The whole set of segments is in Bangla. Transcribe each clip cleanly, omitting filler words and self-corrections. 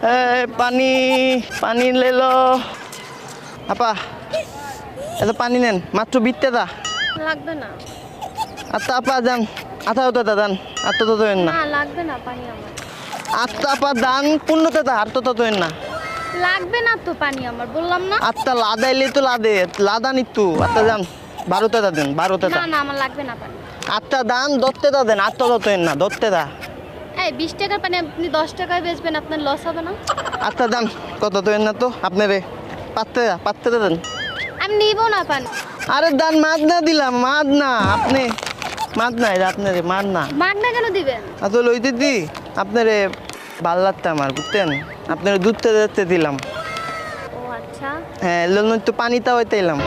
পানি পানি লেলো আপা, এত পানি নেন মাত্র বিটতে দা লাগবে না। আত্মা আপা যান, আথা হতো দাদান আত্ম তো দেন না। না লাগবে না পানি আমার। আত্মা আপা দান পূর্ণতে দা আর তো দেন না। লাগবে না তো পানি আমার, বললাম না। আত্মা লাদাইলে তো লাদে লাদা নিতু আত্মা যান 12তে দা দেন 12তে না দা। না আমার লাগবে না পানি। আত্মা দান দত্তে দা দেন আত্মা দেন না দত্তে দা। এই 20 টাকার পানি আপনি 10 টাকায় বেচবেন, আপনার লস হবে না? আত্মা দান কত দেন না তো আপনি রে পাত্তে দেন। আমি নিব না পানি। আরে দান মাদ না দিলাম মাদ না আপনি মাদ না এটা আপনার মাদ না। মাগনা কেন দিবেন? তো লইতে দি আপনারে ভাল লাগতে আমার বুঝতেন, আপনার দুধতে দিতে দিলাম। ও আচ্ছা। হ্যাঁ লোন তো পানিটা হইতে এলাম।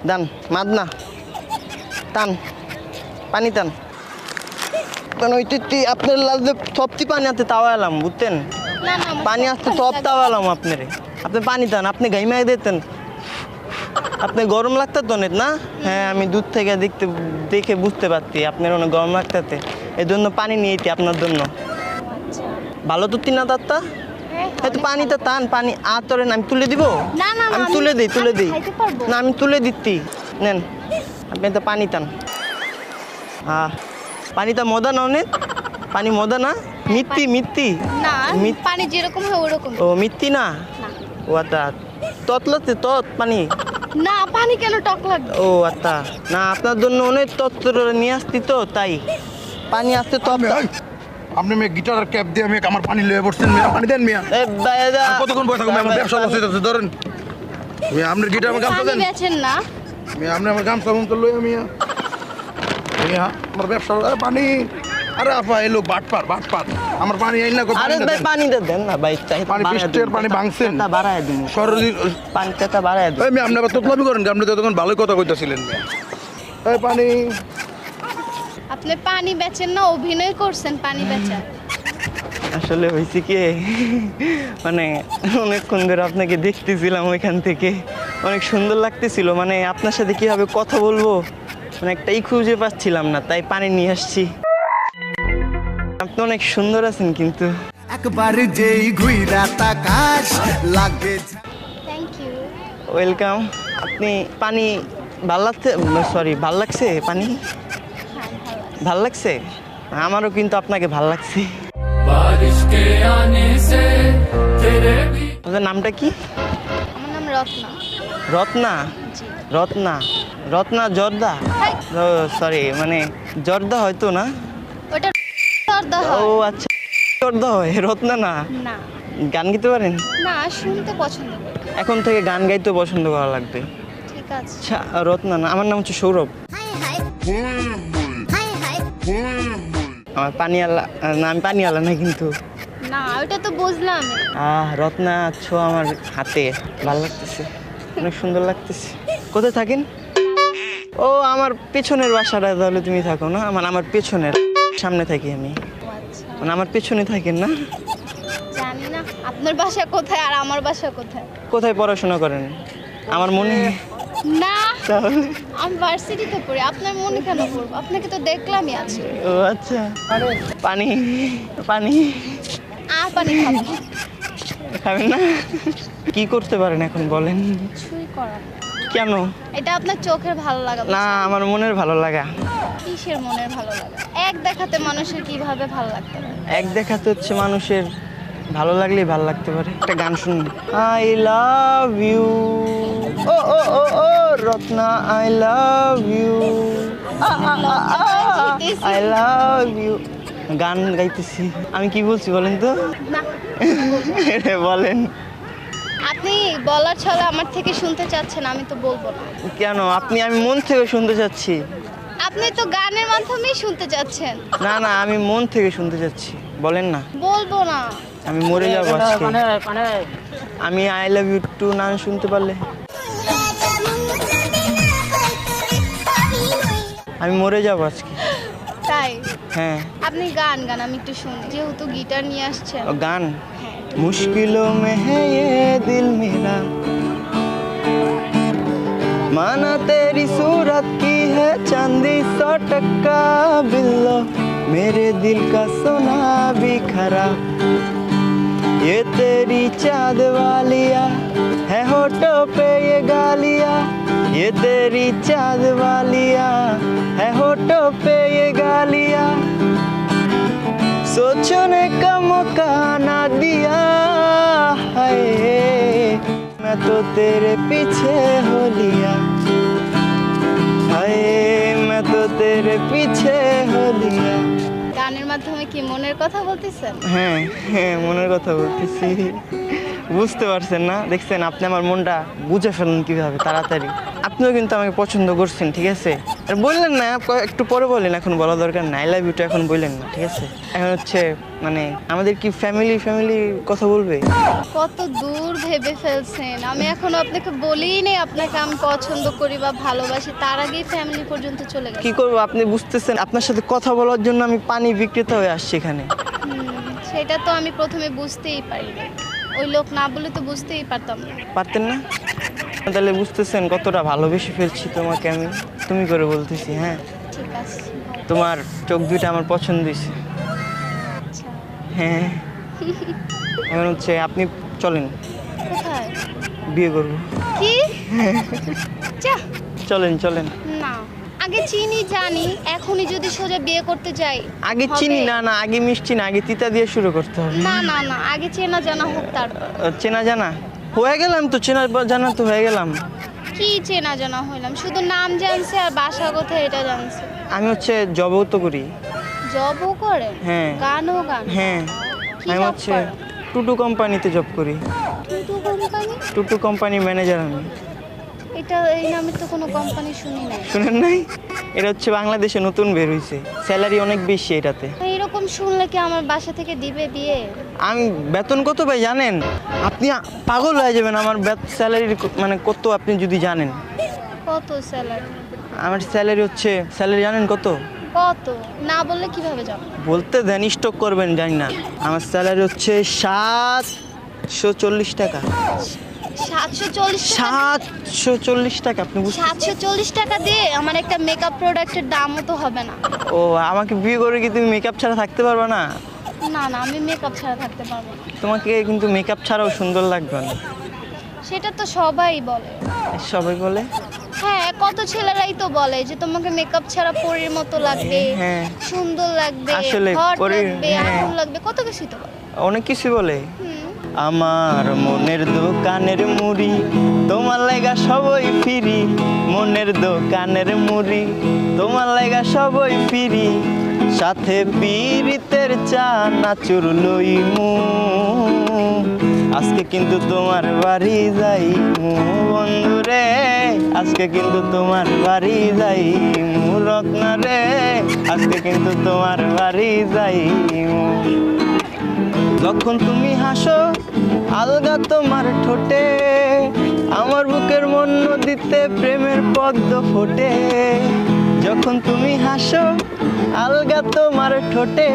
দান মাদ না টান পানি টান ওইটি আপনার লাগবে সবটি পানি আসতে তাও এলাম বুঝতেন, না না আমার পানি সব আসতে পানি সব লাগবে। তাও এলাম আপনারে। আপনি পানি টান আপনি গাইমাই দিতেন, আপনি গরম লাগতো তো না? হ্যাঁ আমি দূর থেকে দেখে বুঝতে পারছি আপনার অনেক গরম লাগতেছে, এই জন্য পানি নিয়েছি আপনার জন্য। আচ্ছা। ভালো তো তিনা তাত্তা হ্যাঁ, হয়তো অনেক পানিটা টান পানি আতরেন আমি তুলে দিব। না, না, না, আমি আমি তুলে দিই খাইতে পারবো। না আমি তুলে দিচ্ছি নেন আপনি তো পানি টান। হ্যাঁ পানিটা মদা নাও নেন, পানি মদা না মিত্তি না মিথ- পানি যেরকম হয় ওরকম। ও মিত্তি না না ও আচ্ছা ততলতে তত পানি না পানি কেন টক লাগবে? ও আচ্ছা না আপনার জন্য অনেক তত্ত্ব নিয়ে আসতি তো তাই পানি আসতে তত। আপনি মেয়ে গিটার আর ক্যাপ দিয়ে মেয়ে আমার পানি লয়ে বসছেন, মেয়ে পানি দেন মেয়ে। আর কতক্ষণ বসে থাকবো, আমার ব্যবসা লস হইতেছে ধরেন। মেয়ে আপনার গিটার আমার গামছা পানি দেন, বেচেন না? মেয়ে আপনি আমার গামছা তো লয়ে মেয়ে মেয়ে আমার ব্যবসা পানি। আরে আপা এলো বাটপার আমার পানি আইন না আরে ভাই পানিটা দেন না ভাই চাই পানি পিস্টের পানি ভাঙছেন বাড়ায় দিন সরদিন পানিটা বাড়ায় দিন। ওই মেয়ে আপনি আবার তোতলামি করেন, আপনি তো তখন ভালোই কথা কইতাছিলেন মেয়ে। এই পানি আপনি পানি বেচেন না, অভিনয় করছেন পানি বেচা। আসলে হয়েছে কি মানে অনেকক্ষণ ধরে আপনাকে দেখতেছিলাম ওইখান থেকে, অনেক সুন্দর লাগতেছিল, মানে আপনার সাথে কিভাবে কথা বলবো মানে একটাই খুঁজে পাচ্ছিলাম না, তাই পানি নিয়ে আসছি। আপনি অনেক সুন্দর আছেন কিন্তু একবার যেই ঘুইরা তাকাস লাগে। Thank you. ওয়েলকাম। আপনি পানি ভাল লাগছে ভাল লাগছে পানি হ্যাঁ ভালো। ভাল লাগছে আমারও কিন্তু আপনাকে ভাল লাগছে। আপনার নামটা কি? আমার নাম রত্না। রত্না জি। রত্না রত্না জর্দা হাই, ও সরি মানে জর্দা হয়তো না। ওটা দর্দা ও হয়। আচ্ছা জর্দা হয় রত্না না। না গান গাইতে পারেন? না শুনতে পছন্দ করি। এখন থেকে গান গাইতে পছন্দ করা লাগবে। ঠিক আছে। আচ্ছা রত্না না, আমার নাম হচ্ছে সৌরভ। আমার পানিওয়ালা না, আমি পানিওয়ালা না কিন্তু। না ওটা তো বুঝলাম। রত্না আছো আমার হাতে, ভালো লাগতেছে, অনেক সুন্দর লাগতেছে। কোথায় থাকেন? ও আমার পেছনের বাসাটা তাহলে তুমি থাকো না? আমার পেছনের, সামনে থাকি আমি, ও আচ্ছা। মানে আমার পেছনে থাকেন না? জানি না আপনার বাসা কোথায় আর আমার বাসা কোথায়। কোথায় পড়াশোনা করেন? আমার মনে না তাহলে আমি ভার্সিটিতে পড়ি, আপনার মনে কেন পড়বো? আপনাকে তো দেখলামই আছে। ও আচ্ছা পানি পানি পানি খাবো না। খাবেন না? কি করতে পারেন এখন বলেন? কিছুই করার না। কেন? এটা আপনার চোখের ভালো লাগা। না আমার মনের ভালো লাগা। কিসের মনের ভালো লাগা? এক দেখাতে মানুষের কিভাবে ভালো লাগতে পারে? এক দেখাতে হচ্ছে মানুষের ভালো লাগলেই ভালো লাগতে পারে। একটা গান শুনুন। আই লাভ ইউ ও ও ও ও Ratna I love you I love you গান গাইতেছি। আমি কি বলছি বলেন তো? না বলেন আপনি বলার ছলে আমার থেকে শুনতে চাচ্ছেন, আমি তো বলবো না। কেন? আমি মন থেকে শুনতে চাচ্ছি। আপনি তো গানের মাধ্যমেই শুনতে চাচ্ছেন। না না আমি মন থেকে শুনতে চাচ্ছি, বলেন না। বলবো না। আমি মরে যাবো আজকে। আমি আই লাভ ইউ টু না শুনতে পারলে আমি মরে যাবো আজকে। তাই হ্যাঁ আপনি গান আমি একটু শুনি, যেহেতু গিটার নিয়ে আসছেন। গান হ্যাঁ मुश्किलों में है ये दिल मेरा माना तेरी सूरत की है चांदी 100 टक्का बिल्लो मेरे दिल का सोना भी खरा ये तेरी चाँद वालिया है होठों पे ये गालियाँ, ये तेरी चाँद वालिया है होठों पे ये गालियाँ, सोचने का मौका ना दिया है, मैं तो तेरे पीछे हो लिया, हाय मैं तो तेरे पीछे हो लिया। গানের মাধ্যমে কি মনের কথা বলতেছেন? হ্যাঁ হ্যাঁ মনের কথা বলতেছি, বুঝতে পারছেন না? দেখছেন আপনি আমার মনটা বুঝে ফেলেন কিভাবে তাড়াতাড়ি। আপনিও কিন্তু আমাকে পছন্দ করছেন, ঠিক আছে? আর বললেন না, একটু পরে বললেন, এখন বলা দরকার না। আই লাভ ইউটা এখন বললেন না, ঠিক আছে? এখন হচ্ছে মানে আমাদের কি ফ্যামিলি কথা বলবে? কত দূর ভেবে ফেলছেন, আমি এখনো আপনাকে বলিই নেই আপনাকে আমি পছন্দ করি বা ভালোবাসি, তার আগেই ফ্যামিলি পর্যন্ত চলে গেছে। কি করবো আপনি বুঝতেছেন? আপনার সাথে কথা বলার জন্য আমি পানি বিক্রেতা হয়ে আসছি এখানে। সেটা তো আমি প্রথমে বুঝতেই পারিনি, ওই লোক না বলে তো বুঝতেই পারতাম না। পারতেন না? তাহলে বুঝতেছেন কতটা ভালোবেসে ফেলছি তোমাকে আমি, তুমি করে বলতেছি। হ্যাঁ ঠিক আছে। তোমার চোখ দুইটা আমার পছন্দ হয়েছে। আচ্ছা, হ্যাঁ এখন হচ্ছে আপনি চলেন, কোথায়? বিয়ে করবো। কি? যা, চলেন চলেন। না আগে চিনি জানি, এখনই যদি সোজা বিয়ে করতে যাই আগে হবে? চিনি না, না আগে মিষ্টি না, আগে তিতা দিয়ে শুরু করতে হবে। না না না, আগে চেনা জানা হোক তারপর। চেনা জানা হয়ে গেলাম তো, চেনা জানা তো হয়ে গেলাম। কি চেনা জানা হইলাম? শুধু নাম জানছে আর বাসা কোথায় এটা জানছে। আমি হচ্ছে জবও তো করি। জবও করে? হ্যাঁ। গানও গান? হ্যাঁ কি আমি job হচ্ছে করে? টুটু কোম্পানিতে জব করি। Tutu company? Tutu company manager আমি। এটা এই নামে তো কোনো কোম্পানি শুনি নাই। শুনেন নাই? এটা হচ্ছে বাংলাদেশে নতুন বের হয়েছে, স্যালারি অনেক বেশি এটাতে। এরকম শুনলে কি আমার বাসা থেকে দিবে বিয়ে? আমি বেতন কত ভাই জানেন? আপনি পাগল হয়ে যাবেন আমার স্যালারি মানে কত আপনি যদি জানেন। কত স্যালারি? আমার স্যালারি হচ্ছে, স্যালারি জানেন কত? কত না বললে কিভাবে যাবো? বলতে দেন, স্টক করবেন জানি না। আমার স্যালারি হচ্ছে 740 টাকা। 740 টাকা? 740 টাকা আপনি বুঝতে? 740 টাকা দিয়ে আমার একটা মেকআপ প্রোডাক্টের দামও তো হবে না। ও আমাকে বিয়ে করে কি তুমি মেকআপ ছাড়া থাকতে পারবে না? না না, আমি মেকআপ ছাড়া থাকতে পারবো না। তোমাকে কিন্তু মেকআপ ছাড়াও সুন্দর লাগবে না। সেটা তো সবাই বলে। সবাই বলে? হ্যাঁ, কত ছেলেরাই তো বলে যে তোমাকে মেকআপ ছাড়া পরীর মতো লাগবে, হ্যাঁ। সুন্দর লাগবে, আসলে হট পরীর, লাগবে, হ্যাঁ। আগুন লাগবে, কত কিছুই তো বলে। অনেক কিছু বলে। হুম। আমার মনের দোকানের মুড়ি তোমার লাগা সবই ফিরি, মনের দোকানের মুড়ি তোমার লাগা সবই ফিরি, সাথে পীড়িতের চা নাচুর লইমু, আজকে কিন্তু তোমার বাড়ি যাইমু বন্ধুরে, আজকে কিন্তু তোমার বাড়ি যাইমু রত্না রে, আজকে কিন্তু তোমার বাড়ি যাইমু। যখন তুমি হাসো আলগা তোমার ঠোঁটে, আমার বুকের মন নদীতে প্রেমের পদ্ম ফোটে, যখন তুমি হাসো আলগা তোমার ঠোঁটে,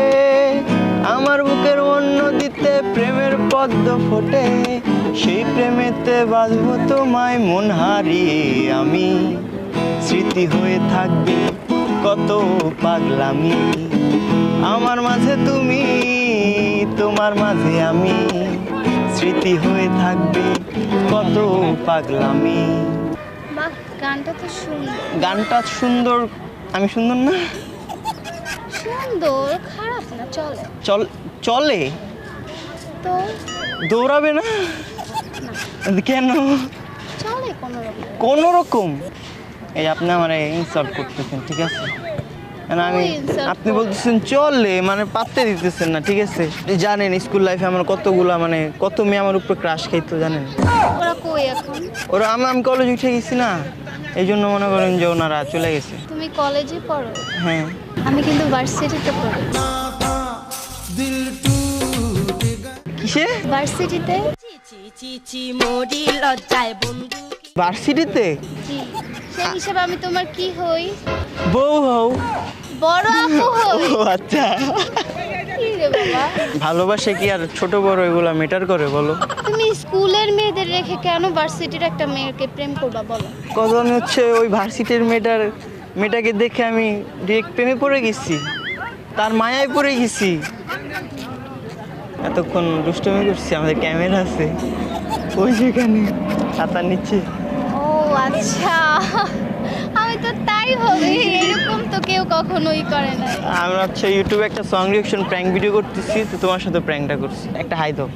আমার বুকের মন নদীতে প্রেমের পদ্ম ফোটে, সেই প্রেমেতে বাঁধবো তোমায় মন হারিয়ে আমি, স্মৃতি হয়ে থাকবে কত পাগলামি, আমার মাঝে তুমি তোমার মাঝে আমি, স্মৃতি হয়ে থাকবে কত পাগলামি। বাহ, গানটা তো সুন্দর। গানটা সুন্দর, আমি সুন্দর না? সুন্দর, খারাপ না, চলে। চলে তো দৌড়াবে না কেন? চলে কোনো রকম। কোন রকম? এই আপনি আমার ইনসাল্ট করতেছেন, ঠিক আছে? মানে আমি, ওই insult আপনি করবো। বলতেছেন চলে মানে পাত্তে দিতেছেন না, ঠিক আছে? জানেন স্কুল লাইফে আমার কতগুলা মানে কত মেয়ে আমার উপর ক্রাশ খাইতো জানেন? ওরা কই এখন? ওরা আমি কলেজ উঠে গেছি না, এই জন্য মনে করেন যে ওনারা চলে গেছে। তুমি কলেজে পড়ো? হ্যাঁ। আমি কিন্তু ভার্সিটিতে পড়ি। কিসে? ভার্সিটিতে। ভার্সিটিতে? জি, সেই হিসাবে আমি তোমার কি হই? বউ হও। বড় আপু হই। ও আচ্ছা। কি রে বাবা, ভালোবাসে কি আর ছোট বড় এগুলা ম্যাটার করে বলো? তুমি স্কুলের মেয়েদের রেখে কেন ভার্সিটির একটা মেয়েকে প্রেম করবা বলো? কত আমি হচ্ছে ওই ভার্সিটির মেয়েটাকে দেখে আমি ডিরেক্ট প্রেমে পড়ে গেছি, তার মায়ায় পড়ে গেছি। এতক্ষণ দুষ্টুমি করছি, আমাদের ক্যামেরা আছে ওই যেখানে ছাতার নিচে। ও আচ্ছা, আমি তো তাই ভাবি, এরকম তো কেউ কখনোই করে না। আমরা হচ্ছে ইউটিউবে একটা সং রিঅ্যাকশন প্র্যাঙ্ক ভিডিও করতেছি, তো তোমার সাথে প্র্যাঙ্কটা করছি। একটা হাই দাও।